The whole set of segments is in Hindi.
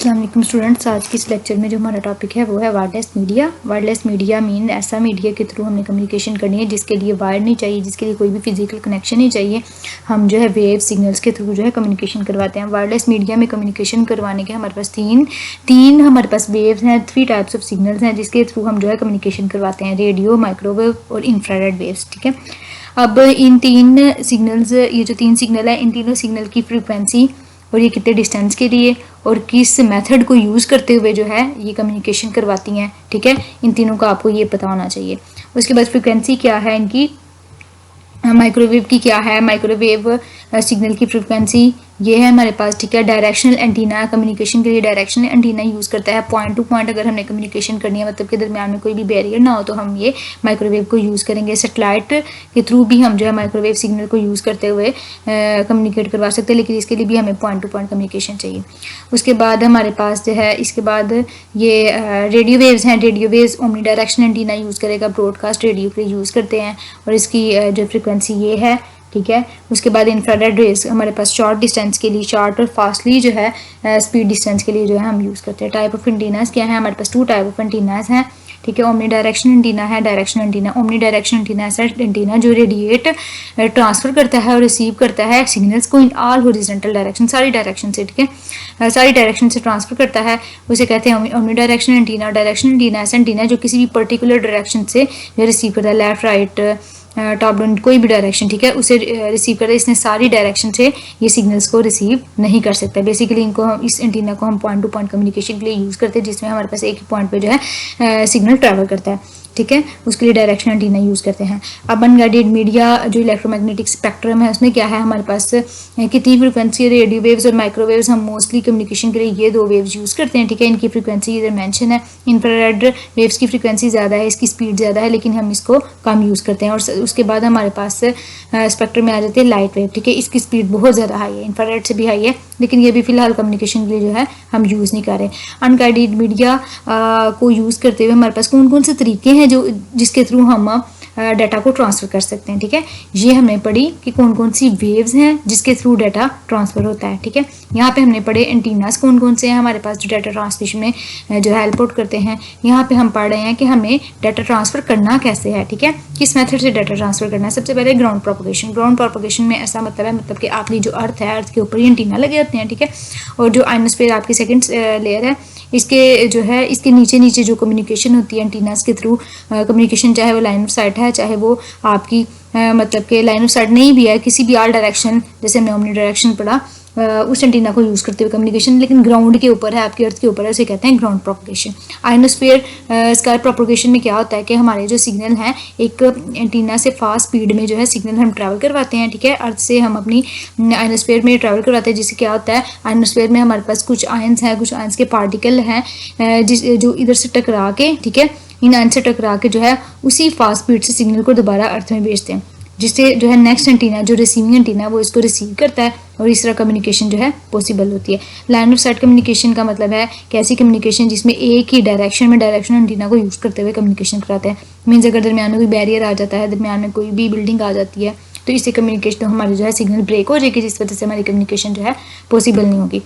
अस्सलाम स्टूडेंट्स, आज की इस लेक्चर में जो हमारा टॉपिक है वो है wireless media. Wireless media mean ऐसा मीडिया के थ्रू हमने कम्युनिकेशन करनी है जिसके लिए वायर नहीं चाहिए, जिसके लिए कोई भी फिजिकल कनेक्शन नहीं चाहिए। हम जो है वेव सिग्नल्स के थ्रू जो है कम्युनिकेशन करवाते हैं। वायरलेस मीडिया में कम्युनिकेशन करवाने के हमारे पास तीन हमारे पास वेव्स हैं, 3 टाइप्स ऑफ सिग्नल्स हैं जिसके थ्रू हम जो है कम्युनिकेशन करवाते हैं, रेडियो, माइक्रोवेव और इंफ्रारेड वेव्स। ठीक है, अब इन 3 सिग्नल्स, ये जो 3 सिग्नल है, इन तीनों सिग्नल की फ्रिक्वेंसी और ये कितने डिस्टेंस के लिए और किस मेथड को यूज़ करते हुए जो है ये कम्युनिकेशन करवाती हैं। ठीक है, इन तीनों का आपको ये पता होना चाहिए। उसके बाद फ्रिक्वेंसी क्या है इनकी, माइक्रोवेव की क्या है, माइक्रोवेव सिग्नल की फ्रिक्वेंसी ये है हमारे पास। ठीक है, डायरेक्शनल एंटीना, कम्युनिकेशन के लिए डायरेक्शनल एंटीना यूज़ करता है। पॉइंट टू पॉइंट अगर हमने कम्युनिकेशन करनी है, मतलब के दरमियान में कोई भी बैरियर ना हो, तो हम ये माइक्रोवेव को यूज़ करेंगे। सेटेलाइट के थ्रू भी हम जो है माइक्रोवेव सिग्नल को यूज़ करते हुए कम्युनिकेट करवा सकते हैं, लेकिन इसके लिए भी हमें पॉइंट टू पॉइंट कम्युनिकेशन चाहिए। उसके बाद हमारे पास जो है, इसके बाद ये रेडियो वेव्स हैं। Radio waves omni directional antenna use करेगा, ब्रॉडकास्ट रेडियो के लिए यूज़ करते हैं और इसकी जो फ्रिक्वेंसी ये है। ठीक है, उसके बाद इंफ्रारेड रेज हमारे पास शॉर्ट डिस्टेंस के लिए, शॉर्ट और फास्टली जो है स्पीड डिस्टेंस के लिए जो है हम यूज़ करते हैं। टाइप ऑफ एंटीनास क्या है, हमारे पास 2 टाइप ऑफ एंटीनास हैं। ठीक है, ओमनी डायरेक्शनल एंटीना है, directional antenna. Omni directional antenna ऐसा एंटीना जो रेडिएट ट्रांसफर करता है और रिसीव करता है सिग्नल्स को इन ऑल हॉरिजॉन्टल डायरेक्शन, सारी डायरेक्शन से। ठीक है, सारी डायरेक्शन से ट्रांसफर करता है, उसे कहते हैं omni directional antenna. Directional antenna ऐसा एंटीना जो किसी भी पर्टिकुलर डायरेक्शन से जो रिसीव करता है, लेफ्ट, राइट, टॉप डाउन, कोई भी डायरेक्शन। ठीक है, उसे रिसीव करता है। इसने सारी डायरेक्शन से ये सिग्नल्स को रिसीव नहीं कर सकता। बेसिकली इनको हम, इस एंटीना को हम पॉइंट टू पॉइंट कम्युनिकेशन के लिए यूज़ करते हैं, जिसमें हमारे पास एक ही पॉइंट पे जो है सिग्नल ट्रैवल करता है। ठीक है, उसके लिए डायरेक्शनल एंटीना यूज़ करते हैं। अब अनगाइडेड मीडिया जो इलेक्ट्रोमैग्नेटिक स्पेक्ट्रम है, उसमें क्या है हमारे पास कितनी फ्रिक्वेंसी, रेडियो वेव्स और माइक्रोवेव्स। हम मोस्टली कम्युनिकेशन के लिए ये 2 वेव्स यूज़ करते हैं। ठीक है, इनकी फ्रिक्वेंसी इधर मेंशन है। इंफ्रारेड वेव्स की फ्रिक्वेंसी ज़्यादा है, इसकी स्पीड ज़्यादा है, लेकिन हम इसको कम यूज़ करते हैं। और उसके बाद हमारे पास स्पेक्ट्रम में आ जाते हैं लाइट वेव। ठीक है, इसकी स्पीड बहुत ज़्यादा हाई है, इंफ्रारेड से भी हाई है, लेकिन ये भी फिलहाल कम्युनिकेशन के लिए जो है हम यूज़ नहीं कर रहे। अनगाइडेड मीडिया को यूज़ करते हुए हमारे पास कौन कौन से तरीके हैं जो जिसके थ्रू हम डाटा को ट्रांसफ़र कर सकते हैं। ठीक है, ये हमने पढ़ी कि कौन कौन सी वेव्स हैं जिसके थ्रू डाटा ट्रांसफ़र होता है। ठीक है, यहाँ पे हमने पढ़े एंटीनास कौन कौन से हैं हमारे पास जो डाटा ट्रांसमिशन में जो है हेल्प आउट करते हैं। यहाँ पे हम पढ़ रहे हैं कि हमें डाटा ट्रांसफ़र करना कैसे है। ठीक है, किस मेथड से डाटा ट्रांसफ़र करना है। सबसे पहले ग्राउंड प्रोपोगेशन। ग्राउंड प्रोपोगेशन में ऐसा मतलब है, मतलब कि आपकी जो अर्थ है, अर्थ के ऊपर ही एंटीना लगे होते हैं। ठीक है, और जो आयनोस्फीयर आपकी सेकेंड लेयर है, इसके जो है इसके नीचे नीचे जो कम्युनिकेशन होती है एंटीनास के थ्रू कम्युनिकेशन, चाहे वो लाइन ऑफ साइट है, चाहे वो आपकी मतलब कि लाइन ऑफ साइट नहीं भी है, किसी भी आल डायरेक्शन, जैसे हमने ओमनी डायरेक्शन पढ़ा, उस एंटीना को यूज़ करते हुए कम्युनिकेशन, लेकिन ग्राउंड के ऊपर है, आपकी अर्थ के ऊपर है, उसे कहते हैं ground propagation. Ionosphere sky propagation में क्या होता है कि हमारे जो सिग्नल हैं, एक एंटीना से फास्ट स्पीड में जो है सिग्नल हम ट्रैवल करवाते हैं। ठीक है, अर्थ से हम अपनी आयनोस्फीयर में ट्रैवल करवाते हैं, जिससे क्या होता है, आयनोस्फीयर में हमारे पास कुछ आयंस हैं, कुछ आयंस के पार्टिकल हैं जो इधर से टकरा के, ठीक है, इन आयन से टकरा के जो है उसी फास्ट स्पीड से सिग्नल को दोबारा अर्थ में भेजते हैं, जिससे जो है नेक्स्ट एंटीना, जो रिसीविंग एंटीना है, वो इसको रिसीव करता है और इस तरह कम्युनिकेशन जो है पॉसिबल होती है। लाइन ऑफ साइट कम्युनिकेशन का मतलब है कि ऐसी कम्युनिकेशन जिसमें एक ही डायरेक्शन में डायरेक्शनल एंटीना को यूज़ करते हुए कम्युनिकेशन कराते हैं। मीन्स अगर दरमियान में कोई बैरियर आ जाता है, दरमियान में कोई भी बिल्डिंग आ जाती है, तो इससे कम्युनिकेशन हमारी जो है सिग्नल ब्रेक हो जाएगी, जिस वजह से हमारी कम्युनिकेशन जो है पॉसिबल नहीं होगी।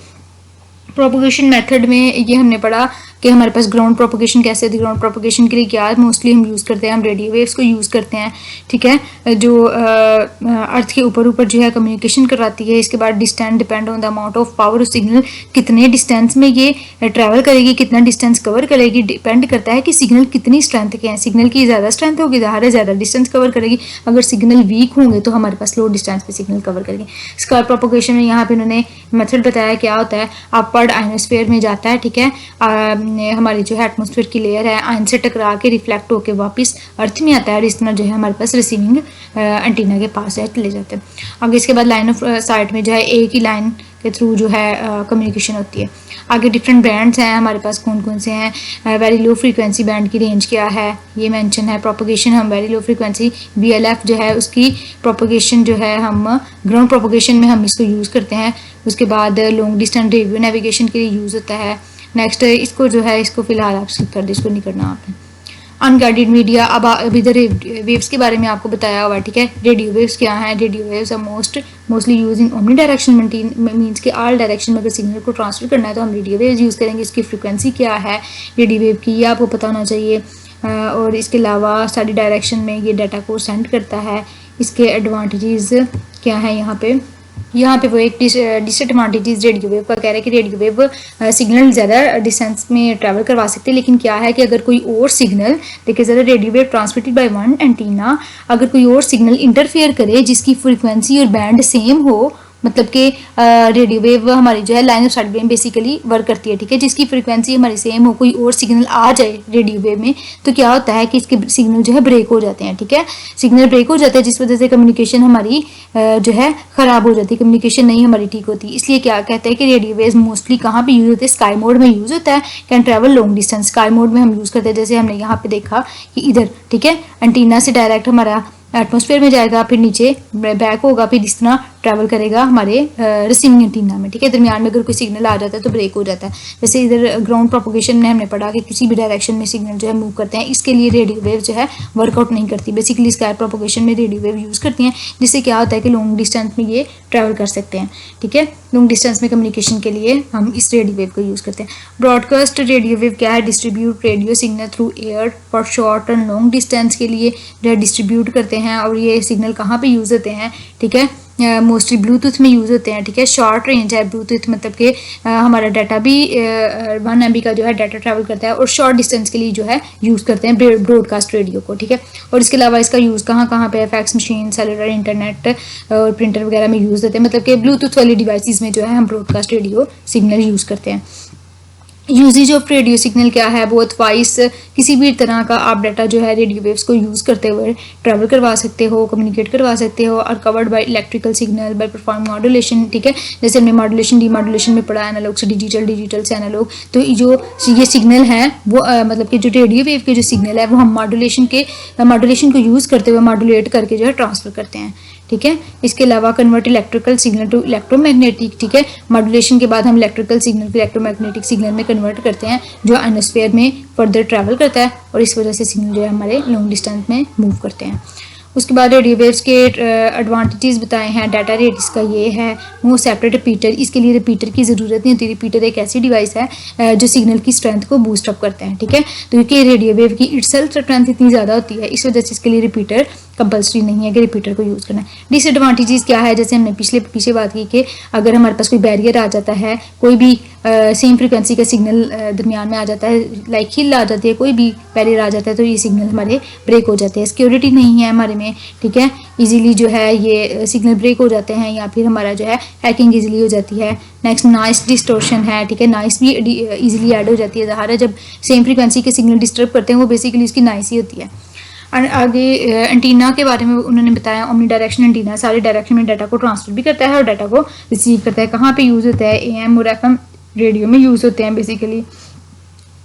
प्रोपोगेशन मेथड में ये हमने पढ़ा कि हमारे पास ग्राउंड प्रोपोगेशन कैसे होती है। ग्राउंड प्रोपोगेशन के लिए क्या मोस्टली हम यूज़ करते हैं, हम रेडियो वेव्स को यूज़ करते हैं। ठीक है, जो अर्थ के ऊपर ऊपर जो है कम्युनिकेशन कराती है। इसके बाद distance depend on the amount of power, signal कितने डिस्टेंस में ये ट्रैवल करेगी, कितना डिस्टेंस कवर करेगी, डिपेंड करता है कि सिग्नल कितनी स्ट्रेंथ के हैं। सिग्नल की ज़्यादा स्ट्रेंथ होगी, ज़्यादा ज़्यादा डिस्टेंस कवर करेगी। अगर सिग्नल वीक होंगे तो हमारे पास लो डिस्टेंस पे सिग्नल कवर करेगी। स्काई प्रोपोगेशन में यहाँ पे उन्होंने मेथड बताया क्या होता है। अपवर्ड आयनोस्फीयर में जाता है, ठीक है, हमारी जो है एटमॉस्फेयर की लेयर है, आयन से टकरा के रिफ्लेक्ट होकर वापस अर्थ में आता है, और इस तरह जो है हमारे पास रिसीविंग एंटीना के पास है चले जाते हैं। आगे इसके बाद लाइन ऑफ साइट में जो है एक ही लाइन के थ्रू जो है कम्युनिकेशन होती है। आगे डिफरेंट बैंड्स हैं हमारे पास, कौन कौन से हैं। वेरी लो फ्रीक्वेंसी बैंड की रेंज क्या है ये मेंशन है। प्रोपोगेशन हम वेरी लो फ्रीक्वेंसी VLF जो है उसकी प्रोपोगेशन जो है हम ग्राउंड प्रोपोगेशन में हम इसको यूज़ करते हैं। उसके बाद लॉन्ग डिस्टेंस रेडियो नेविगेशन के लिए यूज़ होता है। नेक्स्ट इसको जो है इसको फिलहाल आप स्किप कर दे, इसको नहीं करना आपने। Unguided media. अब इधर वेव्स के बारे में आपको बताया हुआ, ठीक है। रेडियो वेव्स क्या हैं? Radio waves are mostly use in omni direction, means कि ऑल डायरेक्शन में अगर सिग्नल को ट्रांसफर करना है तो हम रेडियो वेव्स यूज़ करेंगे। इसकी फ्रिक्वेंसी क्या है रेडियो वेव की, ये आपको पता होना चाहिए। और इसके अलावा सारी डायरेक्शन में ये डाटा को सेंड करता है। इसके एडवांटेजेस क्या है यहाँ पे वो एक डिसएडवांटेजेस रेडियो वेव का कह रहे हैं कि रेडियो वेव सिग्नल ज़्यादा डिस्टेंस में ट्रैवल करवा सकते हैं, लेकिन क्या है कि अगर कोई और सिग्नल, देखिए ज़रा, radio wave transmitted by one antenna, अगर कोई और सिग्नल इंटरफेयर करे जिसकी फ्रीक्वेंसी और बैंड सेम हो, मतलब कि रेडियो वेव हमारी जो है लाइन ऑफ साइट में बेसिकली वर्क करती है, ठीक है। जिसकी फ्रीक्वेंसी हमारी सेम हो, कोई और सिग्नल आ जाए रेडियो वेव में, तो क्या होता है कि इसके सिग्नल जो है ब्रेक हो जाते हैं, ठीक है। सिग्नल ब्रेक हो जाते हैं जिस वजह से कम्युनिकेशन हमारी जो है ख़राब हो जाती है, कम्युनिकेशन नहीं हमारी ठीक होती। इसलिए क्या कहते हैं कि रेडियो वेव मोस्टली कहाँ पर यूज़ होते हैं? स्काई मोड में यूज़ होता है। Can travel long distance, sky mode में हम यूज़ करते हैं। जैसे हमने यहाँ पे देखा कि इधर, ठीक है, एंटीना से डायरेक्ट हमारा एटमॉस्फेयर में जाएगा, फिर नीचे बैक होगा, फिर इस तरह ट्रैवल करेगा हमारे रिसीविंग एंटीना में, ठीक है। दरमियान में अगर कोई सिग्नल आ जाता है तो ब्रेक हो जाता है। जैसे इधर ग्राउंड प्रोपोगेशन में हमने पढ़ा कि किसी भी डायरेक्शन में सिग्नल जो है मूव करते हैं, इसके लिए रेडियो वेव जो है वर्कआउट नहीं करती। बेसिकली स्काई प्रोपोगेशन में रेडियो वेव यूज़ करती हैं, जिससे क्या होता है कि लॉन्ग डिस्टेंस में ये ट्रैवल कर सकते हैं, ठीक है। लॉन्ग डिस्टेंस में कम्युनिकेशन के लिए हम इस रेडियो वेव को यूज़ करते हैं। ब्रॉडकास्ट रेडियो वेव क्या है? Distribute radio signal through air for short and long distance के लिए जो है डिस्ट्रीब्यूट करते हैं। और ये सिग्नल कहाँ पे यूज़ होते हैं, ठीक है? मोस्टली ब्लूटूथ में यूज़ होते हैं, ठीक है। शॉर्ट रेंज है ब्लूटूथ, मतलब कि हमारा डाटा भी 1 MB का जो है डाटा ट्रैवल करता है, और शॉर्ट डिस्टेंस के लिए जो है यूज़ करते हैं ब्रॉडकास्ट रेडियो को, ठीक है। और इसके अलावा इसका यूज़ कहाँ कहाँ पे है? फैक्स मशीन, सेलुलर, इंटरनेट और प्रिंटर वगैरह में यूज़ होते हैं। मतलब कि ब्लूटूथ वाली डिवाइसेस में जो है हम ब्रॉडकास्ट रेडियो सिग्नल यूज़ करते हैं। यूजेज ऑफ रेडियो सिग्नल क्या है? बहुत वाइस, किसी भी तरह का आप डाटा जो है रेडियो वेव्स को यूज़ करते हुए ट्रैवल करवा सकते हो, कम्युनिकेट करवा सकते हो। और covered by electrical signal by perform modulation, ठीक है। जैसे हमने मॉड्यूलेशन डीमॉड्यूलेशन में पढ़ा, एनालॉग से डिजिटल, डिजिटल से एनालॉग। तो जो ये सिग्नल है वो मतलब कि जो रेडियो वेव के जो सिग्नल है वो हम मॉड्यूलेशन को यूज़ करते हुए मॉड्यूलेट करके जो है ट्रांसफ़र करते हैं, ठीक है। इसके अलावा convert electrical signal to electromagnetic, ठीक है। मॉड्यूलेशन के बाद हम इलेक्ट्रिकल सिग्नल को इलेक्ट्रोमैग्नेटिक सिग्नल में कन्वर्ट करते हैं, जो एटमॉस्फेयर में फर्दर ट्रैवल करता है, और इस वजह से सिग्नल जो है हमारे लॉन्ग डिस्टेंस में मूव करते हैं। उसके बाद रेडियो वेव्स के एडवांटेजेस बताए हैं। डाटा रेट इसका ये है, नो सेपरेट रिपीटर, इसके लिए रिपीटर की ज़रूरत नहीं होती। रिपीटर एक ऐसी डिवाइस है जो सिग्नल की स्ट्रेंथ को बूस्ट अप करते हैं, ठीक है। तो क्योंकि रेडियो वेव की इटसेल्फ स्ट्रेंथ इतनी ज़्यादा होती है, इस वजह से इसके लिए रिपीटर कंपल्सरी नहीं है कि रिपीटर को यूज़ करना है। डिसएडवांटेजेस क्या है? जैसे हमने पीछे बात की कि अगर हमारे पास कोई बैरियर आ जाता है, कोई भी सेम फ्रिक्वेंसी का सिग्नल दरमियान में आ जाता है, लाइक हिल आ जाती है, कोई भी बैरियर आ जाता है, तो ये सिग्नल हमारे ब्रेक हो जाते हैं। सिक्योरिटी नहीं है हमारे में, ठीक है। इजीली जो है ये सिग्नल ब्रेक हो जाते हैं, या फिर हमारा जो है हैकिंग इजीली हो जाती है। नेक्स्ट नॉइस डिस्टोर्शन है, ठीक है। नॉइस भी इजीली ऐड हो जाती है। ज़ाहिर है जब सेम फ्रिक्वेंसी के सिग्नल डिस्टर्ब करते हैं वो बेसिकली उसकी नॉइस ही होती है। और आगे एंटीना के बारे में उन्होंने बताया, ओमनी डायरेक्शन एंटीना सारे डायरेक्शन में डाटा को ट्रांसफर भी करता है और डाटा को रिसीव करता है। कहाँ पे यूज़ होता है? AM और FM रेडियो में यूज़ होते हैं बेसिकली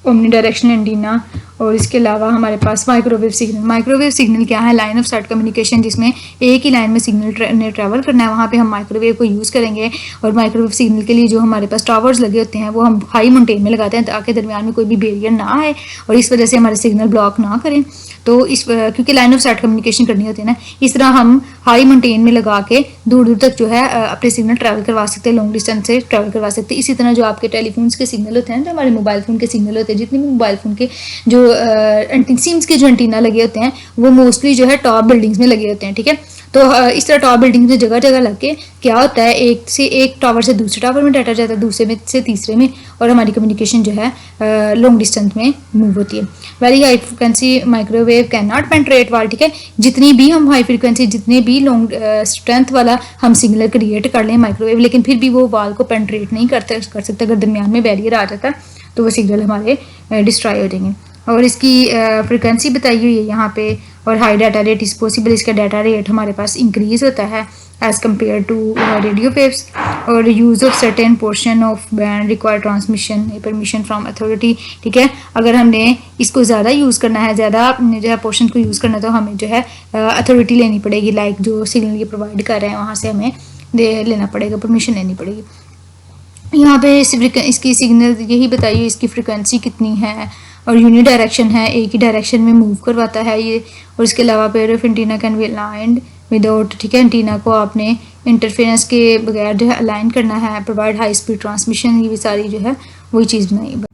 ओमनी डायरेक्शन एंटीना। और इसके अलावा हमारे पास माइक्रोवेव सिग्नल। माइक्रोवेव सिग्नल क्या है? लाइन ऑफ साइट कम्युनिकेशन, जिसमें एक ही लाइन में सिग्नल ने ट्रैवल करना है, वहाँ पे हम माइक्रोवेव को यूज़ करेंगे। और माइक्रोवेव सिग्नल के लिए जो हमारे पास टावर्स लगे होते हैं वो हम हाई माउंटेन में लगाते हैं, ताकि दरमियान में कोई भी बैरियर ना आए और इस वजह से हमारे सिग्नल ब्लॉक ना करें। तो क्योंकि लाइन ऑफ साइट कम्युनिकेशन करनी होती है ना, इस तरह हम हाई माउंटेन में लगा के दूर दूर तक जो है अपने सिग्नल ट्रैवल करवा सकते हैं, लॉन्ग डिस्टेंस से ट्रैवल करवा सकते हैं। इसी तरह जो आपके टेलीफोन्स के सिग्नल होते हैं, जो हमारे मोबाइल फ़ोन के सिग्नल होते हैं, जितने भी मोबाइल फ़ोन के जो सिम्स के जो एंटीना लगे होते हैं वो मोस्टली जो है टॉप बिल्डिंग्स में लगे होते हैं, ठीक है। तो इस तरह टॉप बिल्डिंग्स में जगह जगह लग के क्या होता है, एक टावर से दूसरे टावर में डाटा जाता है, दूसरे में से तीसरे में, और हमारी कम्युनिकेशन जो है लॉन्ग डिस्टेंस में मूव होती है। Very high frequency microwave can not penetrate वाल, ठीक है। जितनी भी हम हाई फ्रिक्वेंसी, जितने भी लॉन्ग स्ट्रेंथ वाला हम सिग्नल क्रिएट कर लें माइक्रोवेव, लेकिन फिर भी वो वाल को पेंट्रेट नहीं कर सकते। अगर दरमियान में बैरियर आ जाता है तो वो सिग्नल हमारे डिस्ट्रॉय हो जाएंगे। और इसकी फ्रिक्वेंसी बताई हुई है यहाँ पे। और high data rate is possible, इसका डाटा रेट हमारे पास इंक्रीज़ होता है as compare to radio waves. और use of certain portion of band require transmission permission from authority, ठीक है। अगर हमने इसको ज़्यादा यूज़ करना है, ज़्यादा जो है पोर्शन को यूज़ करना है, तो हमें जो है अथॉरिटी लेनी पड़ेगी, लाइक जो सिग्नल ये प्रोवाइड कर रहे हैं वहाँ से हमें लेना पड़ेगा, परमिशन लेनी पड़ेगी। यहाँ पे इसकी सिग्नल यही बताइए इसकी फ्रिक्वेंसी कितनी है और यूनि डायरेक्शन है, एक ही डायरेक्शन में मूव करवाता है ये। और इसके अलावा pair of antenna can be aligned without, ठीक है, एंटीना को आपने इंटरफेरेंस के बगैर जो है अलाइन करना है। प्रोवाइड हाई स्पीड ट्रांसमिशन, ये भी सारी जो है वही चीज़ बनाई है।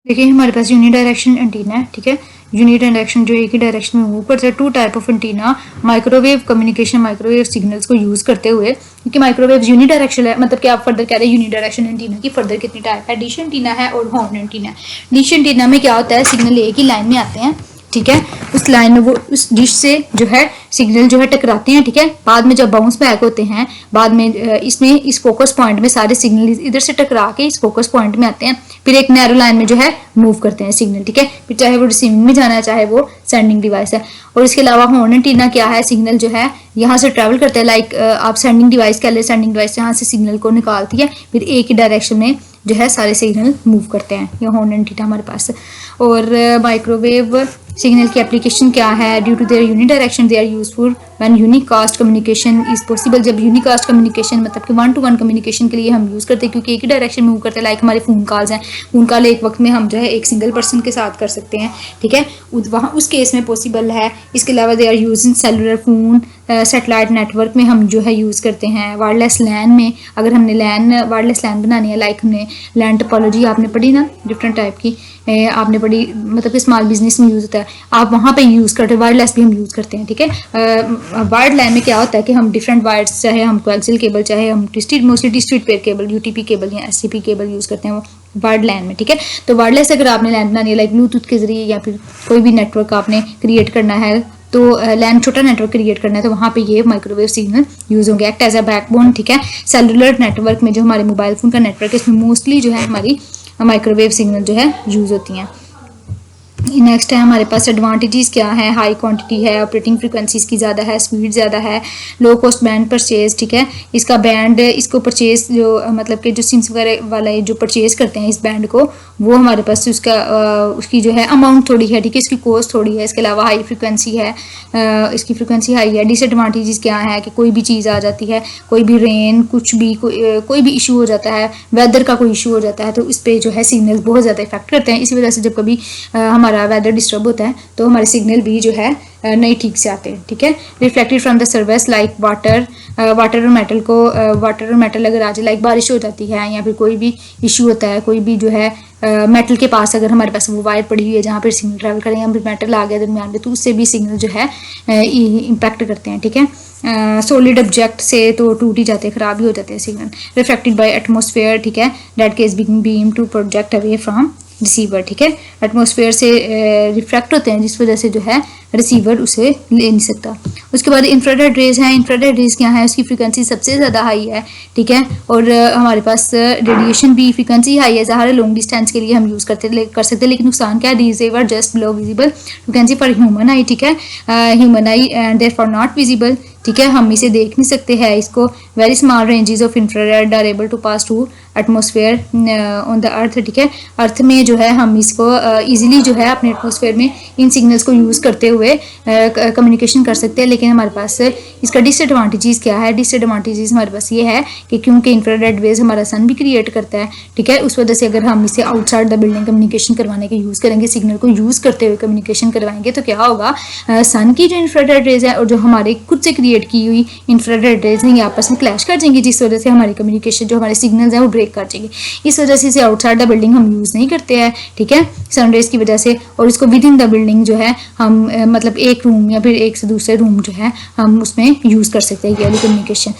देखिए हमारे पास यूनि डायरेक्शन एंटीना है, ठीक है, यूनि डायरेक्शन जो एक ही डायरेक्शन में मूव करता है। Two type of antenna, microwave communication, microwave signals को यूज़ करते हुए, क्योंकि माइक्रोवेव यूनि डायरेक्शन है, मतलब कि आप फर्दर कह रहे हैं यूनि डायरेक्शन एंटीना की फर्दर कितनी टाइप है, डिश एंटीना है और हॉर्न एंटीना है। डिश एंटीना में क्या होता है, सिग्नल एक ही लाइन में आते हैं, ठीक है, उस लाइन में वो उस डिश से जो है सिग्नल जो है टकराते हैं, ठीक है, बाद में जब बाउंस बैक होते हैं, बाद में इसमें इस फोकस पॉइंट में सारे सिग्नल इधर से टकरा के इस फोकस पॉइंट में आते हैं, फिर एक नैरो लाइन में जो है मूव करते हैं सिग्नल, ठीक है, फिर चाहे वो रिसीविंग में जाना है चाहे वो सेंडिंग डिवाइस है। और इसके अलावा हॉर्न एंटीना क्या है, सिग्नल जो है यहाँ से ट्रैवल करते हैं, लाइक आप सेंडिंग डिवाइस कह ले, सेंडिंग डिवाइस यहाँ से सिग्नल को निकालती है, फिर एक ही डायरेक्शन में जो है सारे सिग्नल मूव करते हैं, ये हॉर्न एंटीना हमारे पास। और माइक्रोवेव सिग्नल की एप्लीकेशन क्या है, due to their uni direction they are useful when unicast communication is possible. जब यूनिकास्ट कम्युनिकेशन मतलब कि 1 to 1 कम्युनिकेशन के लिए हम यूज़ करते हैं, क्योंकि एक ही डायरेक्शन में मूव करते हैं, लाइक हमारे फ़ोन कॉल्स हैं, फ़ोन कॉल एक वक्त में हम जो है एक सिंगल पर्सन के साथ कर सकते हैं, ठीक है, वहाँ उस केस में पॉसिबल है। इसके अलावा they are using cellular phone, satellite network में हम जो है यूज़ करते हैं। वायरलेस लैन में अगर हमने वायरलेस लैन बनानी है, लाइक हमने लैन टोपोलॉजी आपने पढ़ी ना, डिफरेंट टाइप की आपने पढ़ी, मतलब कि स्मॉल बिजनेस में यूज़ होता है, आप वहाँ पे यूज़ करते हैं, वायरलेस भी हम यूज़ करते हैं, ठीक है। वायर्ड लाइन में क्या होता है कि हम डिफरेंट वायर्स, चाहे हम कोएक्सियल केबल, चाहे हम mostly twisted pair cable, UTP cable या एसटीपी केबल यूज़ करते हैं वो वायर्ड लाइन में, ठीक है। तो वायरलेस अगर आपने लैन बनानी है, लाइक ब्लूटूथ के जरिए या फिर कोई भी नेटवर्क आपने क्रिएट करना है, तो लैन छोटा नेटवर्क क्रिएट करना है, तो वहाँ पे ये माइक्रोवेव सिग्नल यूज़ होंगे, एक्ट एज अ बैकबोन, ठीक है। सेलुलर नेटवर्क में जो हमारे मोबाइल फ़ोन का नेटवर्क है, इसमें मोस्टली जो है हमारी माइक्रोवेव सिग्नल जो है यूज़ होती हैं। नेक्स्ट है हमारे पास एडवांटेजेस क्या है, हाई क्वांटिटी है, ऑपरेटिंग फ्रीक्वेंसीज की ज़्यादा है, स्पीड ज़्यादा है, लो कॉस्ट बैंड परचेज, ठीक है, इसका बैंड, इसको परचेज जो मतलब कि जो सिम्स वगैरह वाला जो परचेज करते हैं इस बैंड को, वो हमारे पास उसका उसकी जो है अमाउंट थोड़ी है, ठीक है, इसकी कॉस्ट थोड़ी है। इसके अलावा हाई फ्रिक्वेंसी है, इसकी फ्रिक्वेंसी हाई है। डिसएडवांटेजेस क्या है कि कोई भी चीज़ आ जाती है, कोई भी रेन, कुछ भी कोई भी इशू हो जाता है, वेदर का कोई इशू हो जाता है, तो इस पर जो है सिग्नल बहुत ज़्यादा इफेक्ट करते हैं। इसी वजह से जब कभी हमारा वेदर डिस्टर्ब होता है तो हमारे सिग्नल भी जो है नहीं ठीक से आते हैं, ठीक है। Reflected from the surface like water और मेटल को, वाटर और मेटल अगर आ जाए, लाइक बारिश हो जाती है या फिर कोई भी इशू होता है, कोई भी जो है मेटल के पास अगर हमारे पास वो वायर पड़ी हुई है जहाँ पर सिग्नल ट्रैवल करें, या फिर मेटल आ गया दरमियान में, तो उससे भी सिग्नल जो है इम्पैक्ट करते हैं, ठीक है। सॉलिड ऑब्जेक्ट से तो टूट ही जाते हैं, ख़राब ही हो जाते हैं सिग्नल। रिफ्लेक्टेड बाय एटमॉस्फेयर, ठीक है, that case beam to project away from receiver, ठीक है, एटमॉस्फेयर से रिफ्रैक्ट होते हैं जिस वजह से जो है रिसीवर उसे ले नहीं सकता। उसके बाद इंफ्रारेड रेज हैं, इंफ्रारेड रेज क्या है, उसकी फ्रीक्वेंसी सबसे ज़्यादा हाई है, ठीक है, और हमारे पास रेडिएशन भी फ्रीक्वेंसी हाई है, ज़ाहिर है लॉन्ग डिस्टेंस के लिए हम यूज़ कर सकते हैं, लेकिन नुकसान क्या है, these were just below visible frequency for human eye, ठीक है, human eye and therefore not visible, ठीक है, हम इसे देख नहीं सकते हैं इसको। Very small ranges of infrared are able to pass to atmosphere on the earth, ठीक है, अर्थ में जो है हम इसको इजीली जो है अपने एटमॉस्फेयर में इन सिग्नल्स को यूज़ करते हुए कम्युनिकेशन कर सकते हैं। लेकिन हमारे पास इसका डिसएडवांटेजेस क्या है, डिसएडवांटेजेस हमारे पास ये है कि क्योंकि इंफ्रारेड वेज हमारा सन भी क्रिएट करता है, ठीक है, उस वजह से अगर हम इसे आउटसाइड द बिल्डिंग कम्युनिकेशन करवाने के यूज़ करेंगे, सिग्नल को यूज़ करते हुए कम्युनिकेशन करवाएंगे, तो क्या होगा, सन की जो इंफ्रारेड रेज है और जो हमारे खुद से क्रिएट की हुई इंफ्रारेड रेज हैं आपस में क्लैश कर जाएंगी, जिस वजह से हमारी कम्युनिकेशन जो हमारे सिग्नल्स हैं वो ब्रेक कर जाएंगे। इस वजह से इसे आउटसाइड द बिल्डिंग हम यूज़ नहीं करते हैं, ठीक है, सनरेज की वजह से, और इसको विद इन द बिल्डिंग जो है हम मतलब एक रूम या फिर एक से दूसरे रूम जो है हम उसमें यूज़ कर सकते हैं, ये वाली कम्युनिकेशन,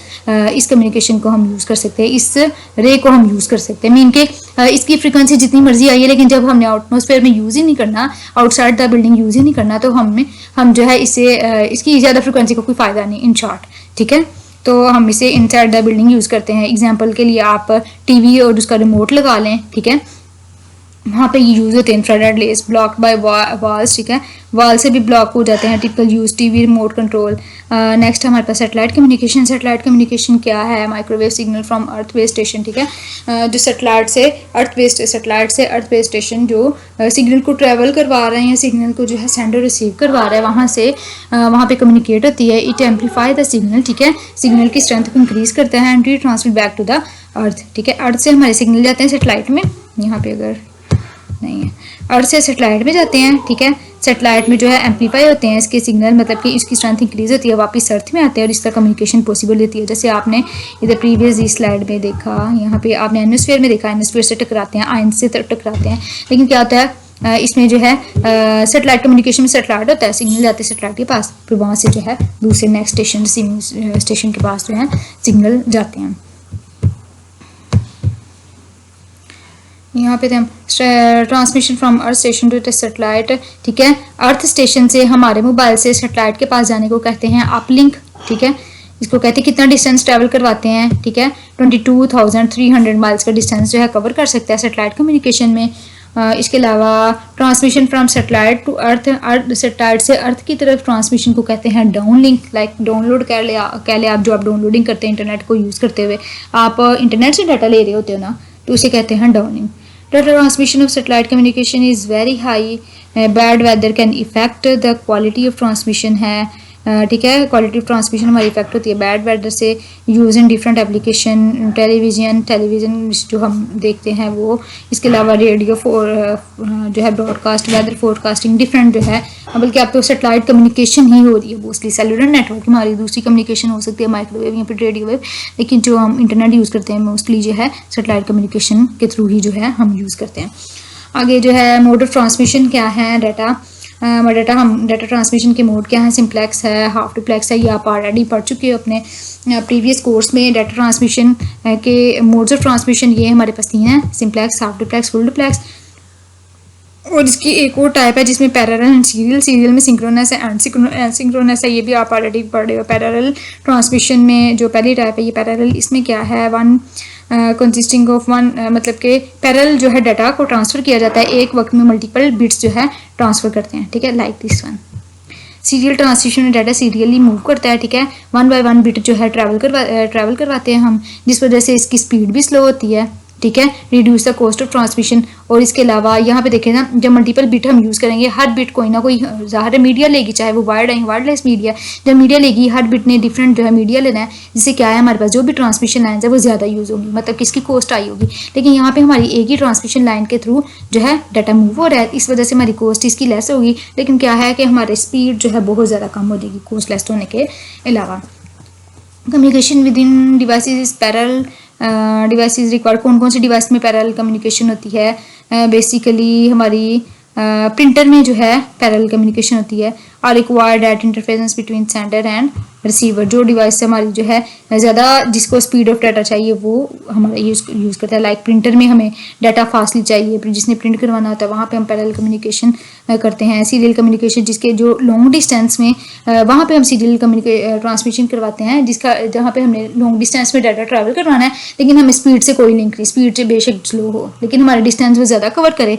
इस कम्युनिकेशन को हम यूज़ कर सकते हैं, इस रे को हम यूज़ कर सकते हैं। मीन के इसकी फ्रिक्वेंसी जितनी मर्जी आई है, लेकिन जब हमने एटमॉस्फेयर में यूज़ ही नहीं करना, आउटसाइड द बिल्डिंग यूज़ ही नहीं करना, तो हम जो है इसे इसकी ज़्यादा फ्रिक्वेंसी का कोई फ़ायदा नहीं, इन शॉर्ट, ठीक है। तो हम इसे इनसाइड द बिल्डिंग यूज़ करते हैं। एग्जांपल के लिए आप टीवी और उसका रिमोट लगा लें, ठीक है, वहाँ पे यूज़ होते हैं infrared rays, block bye walls, ठीक है, वॉल से भी ब्लॉक हो जाते हैं, typical use TV remote control. Next हमारे पास सैटेलाइट कम्युनिकेशन। सैटेलाइट कम्युनिकेशन क्या है, microwave signal from earth base station, ठीक है, जो सैटेलाइट से अर्थ बेस स्टेशन जो सिग्नल को ट्रैवल करवा रहे हैं या सिग्नल को जो है सेंडर रिसीव करवा रहा है, वहाँ से वहाँ पे कम्युनिकेट होती है। इट एम्पलीफाई द सिग्नल, ठीक है, सिग्नल की स्ट्रेंथ को इंक्रीज करता है and transmit back to the earth, ठीक है, अर्थ से हमारे सिग्नल जाते हैं सैटेलाइट में। यहाँ पे अगर नहीं है। अर्थ से सेटेलाइट में जाते हैं, ठीक है। सेटेलाइट में जो है एम्पलीफाई होते हैं इसके सिग्नल, मतलब कि इसकी स्ट्रेंथ इंक्रीज होती है, वापस अर्थ में आते हैं और इस तरह कम्युनिकेशन पॉसिबल होती है। जैसे आपने इधर प्रीवियस इस स्लाइड में देखा, यहाँ पे आपने एटमॉस्फेयर में देखा, एटमॉस्फेयर से टकराते हैं, आयन से टकराते हैं, लेकिन क्या होता है इसमें जो है सेटेलाइट कम्युनिकेशन में सेटेलाइट होता है, सिग्नल जाते हैं सेटेलाइट के पास, फिर वहाँ से जो है दूसरे नेक्स्ट स्टेशन रिसीविंग स्टेशन के पास जो है सिग्नल जाते हैं। यहाँ पे हम transmission from earth station to satellite, ठीक है। अर्थ स्टेशन से हमारे मोबाइल से सेटेलाइट के पास जाने को कहते हैं अपलिंक, ठीक है। इसको कहते हैं कितना डिस्टेंस ट्रैवल करवाते हैं, ठीक है। 22,300 माइल्स का डिस्टेंस जो है कवर कर सकता है सेटेलाइट कम्युनिकेशन में। इसके अलावा transmission from satellite to earth, satellite से अर्थ की तरफ ट्रांसमिशन को कहते हैं डाउन लिंक। लाइक डाउनलोड कह ले आप, जो आप डाउनलोडिंग करते हैं इंटरनेट को यूज़ करते हुए, आप इंटरनेट से डाटा ले रहे होते हो ना, तो उसे कहते हैं down link. Data transmission of satellite communication is very high. Bad weather can affect the quality of transmission है, ठीक है। क्वालिटी ऑफ ट्रांसमिशन हमारी इफेक्ट होती है बैड वेदर से। Use in different application, television जो हम देखते हैं वो, इसके अलावा रेडियो जो है ब्रॉडकास्ट, वेदर फोरकास्टिंग, डिफरेंट जो है, बल्कि आप तो सेटेलाइट कम्युनिकेशन ही हो रही है मोस्टली। सेलुलर नेटवर्क हमारी दूसरी कम्युनिकेशन हो सकती है, माइक्रोवेव या फिर रेडियो वेव, लेकिन जो हम इंटरनेट यूज़ करते हैं मोस्टली जो है सेटेलाइट कम्युनिकेशन के थ्रू ही जो है हम यूज़ करते हैं। आगे जो है मोड ऑफ ट्रांसमिशन क्या है, डाटा ट्रांसमिशन के मोड क्या है, सिंप्लेक्स है, हाफ डुप्लेक्स है, ये आप ऑलरेडी पढ़ चुके हो अपने प्रीवियस कोर्स में। डाटा ट्रांसमिशन के मोड्स ऑफ ट्रांसमिशन ये हमारे पास तीन है, simplex, half duplex, full duplex. और इसकी एक और टाइप है जिसमें पैरेलल एंड सीरियल, सीरियल में सिंक्रोनस है, एसिंक्रोनस है, ये भी आप ऑलरेडी पढ़े हो। पैरेलल ट्रांसमिशन में जो पहली टाइप है ये पैरेलल, इसमें क्या है, वन कंसिस्टिंग ऑफ वन, मतलब कि पैरेलल जो है डाटा को ट्रांसफ़र किया जाता है, एक वक्त में मल्टीपल बिट्स जो है ट्रांसफ़र करते हैं, ठीक है, like this one. Serial transmission में डाटा सीरियली मूव करता है, ठीक है, 1 बाय 1 बिट जो है ट्रैवल करवाते हैं हम, जिस वजह से इसकी स्पीड भी स्लो होती है, ठीक है, reduce the cost of transmission. और इसके अलावा यहाँ पे देखें ना, जब मल्टीपल बिट हम यूज़ करेंगे, हर बिट कोई ना कोई ज़ाहिर मीडिया लेगी, चाहे वो वायर्ड है वायरलेस मीडिया, जब मीडिया लेगी हर बिट ने डिफरेंट जो है मीडिया लेना है, जिससे क्या है हमारे पास जो भी ट्रांसमिशन लाइन है वो ज़्यादा यूज़ होगी, मतलब किसकी कॉस्ट आई होगी। लेकिन यहाँ पे हमारी एक ही ट्रांसमिशन लाइन के थ्रू जो है डाटा मूव हो रहा है, इस वजह से हमारी कॉस्ट इसकी लेस होगी, लेकिन क्या है कि हमारी स्पीड जो है बहुत ज़्यादा कम हो जाएगी कॉस्ट लेस होने के अलावा। Communication with in devices parallel devices required, कौन कौन सी डिवाइस में पैरेलल कम्युनिकेशन होती है, बेसिकली हमारी प्रिंटर में जो है पैरेलल कम्युनिकेशन होती है। और required data interference between sender and receiver, जो डिवाइस से हमारी जो है ज़्यादा जिसको स्पीड ऑफ डाटा चाहिए वो हमारा यूज़ करता है। लाइक प्रिंटर में हमें डाटा फास्टली चाहिए, जिसने प्रिंट करवाना होता है वहाँ पे हम पैरेलल कम्युनिकेशन करते हैं। सीरियल कम्युनिकेशन जिसके जो लॉन्ग डिस्टेंस में, वहाँ पे हम सीरियल ट्रांसमिशन करवाते हैं, जिसका जहाँ पे हमने लॉन्ग डिस्टेंस में डाटा ट्रैवल करवाना है, लेकिन हमें स्पीड से कोई लिंक नहीं, स्पीड से बेशक स्लो हो लेकिन हमारे डिस्टेंस वो ज़्यादा कवर करे,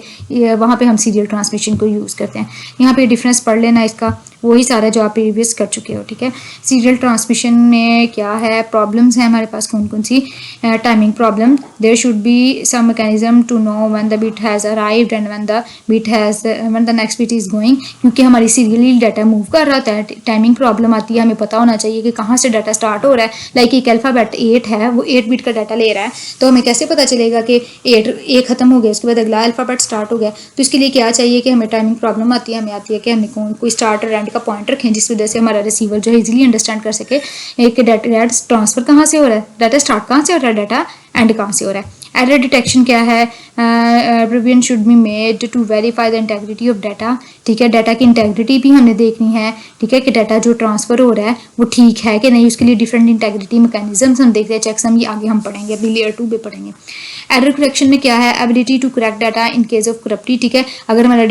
वहाँ पे हम सीरियल ट्रांसमिशन को यूज़ करते हैं। यहाँ पे डिफरेंस पढ़ लेना इसका, वही सारा जो आप प्रीवियस कर चुके हो, ठीक है। सीरियल ट्रांसमिशन में क्या है, प्रॉब्लम्स हैं हमारे पास कौन कौन सी, timing problem, there should be some mechanism to know when the bit has arrived and when the next bit is going, क्योंकि हमारी सीरियली डाटा मूव कर रहा है, टाइमिंग प्रॉब्लम आती है, हमें पता होना चाहिए कि कहाँ से डाटा स्टार्ट हो रहा है। लाइक एक अल्फ़ाबेट 8 है, वो 8 बिट का डाटा ले रहा है, तो हमें कैसे पता चलेगा कि 8 ख़त्म हो गया उसके बाद अगला अल्फ़ाबेट स्टार्ट हो गया। तो इसके लिए क्या चाहिए कि हमें टाइमिंग प्रॉब्लम आती है, हमें आती है कि हमें कोई स्टार्ट और एंड का पॉइंट रखें, जिस वजह से हमारा रिसीवर जो है इजीली अंडरस्टैंड कर सके एक डाटा ट्रांसफर कहाँ से हो रहा है, डाटा स्टार्ट कहाँ से हो रहा है, डाटा एंड कहाँ से हो रहा है। एरर डिटेक्शन क्या है, prevention should be made to verify the integrity of data, ठीक है, डाटा की इंटेग्रिटी भी हमने देखनी है, ठीक है, कि डाटा जो ट्रांसफर हो रहा है वो ठीक है कि नहीं, उसके लिए डिफरेंट इंटेग्रिटी मैकेनिज्म्स हम देखते हैं, चेक्स हम ये आगे हम पढ़ेंगे, अभी लेयर 2 में पढ़ेंगे। एरर करेक्शन में क्या है, ability to correct data in case of corruption, ठीक है, अगर हमारा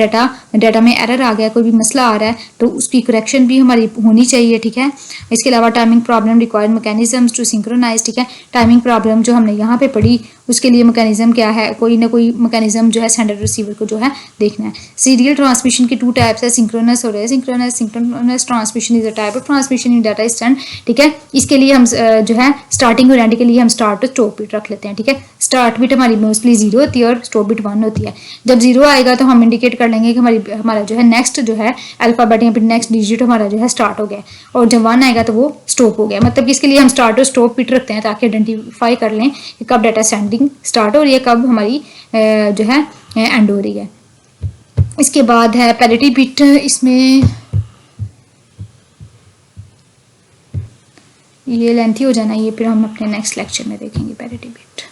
डाटा में एरर आ गया, कोई भी मसला आ रहा है तो उसकी करेक्शन भी हमारी होनी चाहिए, ठीक है। इसके अलावा timing problem required mechanisms to synchronise, ठीक है, टाइमिंग प्रॉब्लम जो हमने यहाँ पे पढ़ी उसके लिए मैकेनिज्म क्या है, कोई ना कोई मैकेनिज्म जो है सेंडर रिसीवर को जो है देखना है। सीरियल ट्रांसमिशन की 2 टाइप्स है, सिंक्रोनस और synchronous transmission is a type of transmission in data stand, ठीक है। इसके लिए हम जो है स्टार्टिंग और एंड के लिए हम स्टार्ट और स्टॉप बिट रख लेते हैं, ठीक है। स्टार्ट बिट हमारी मोस्टली 0 होती है और स्टॉप बिट 1 होती है। जब 0 आएगा तो हम इंडिकेट कर लेंगे कि हमारा जो है नेक्स्ट जो है अल्फाबेट या फिर नेक्स्ट डिजिट हमारा जो है स्टार्ट हो गया, और जब 1 आएगा तो वो स्टॉप हो गया। मतलब इसके लिए हम स्टार्ट और स्टॉप बिट रखते हैं ताकि आइडेंटिफाई कर लें कि कब डाटा सेंडिंग स्टार्ट हो रही है, कब हमारी जो है एंड हो रही है। इसके बाद है पैरिटी बिट, इसमें ये लेंथी हो जाना, ये फिर हम अपने नेक्स्ट लेक्चर में देखेंगे पैरिटी बिट।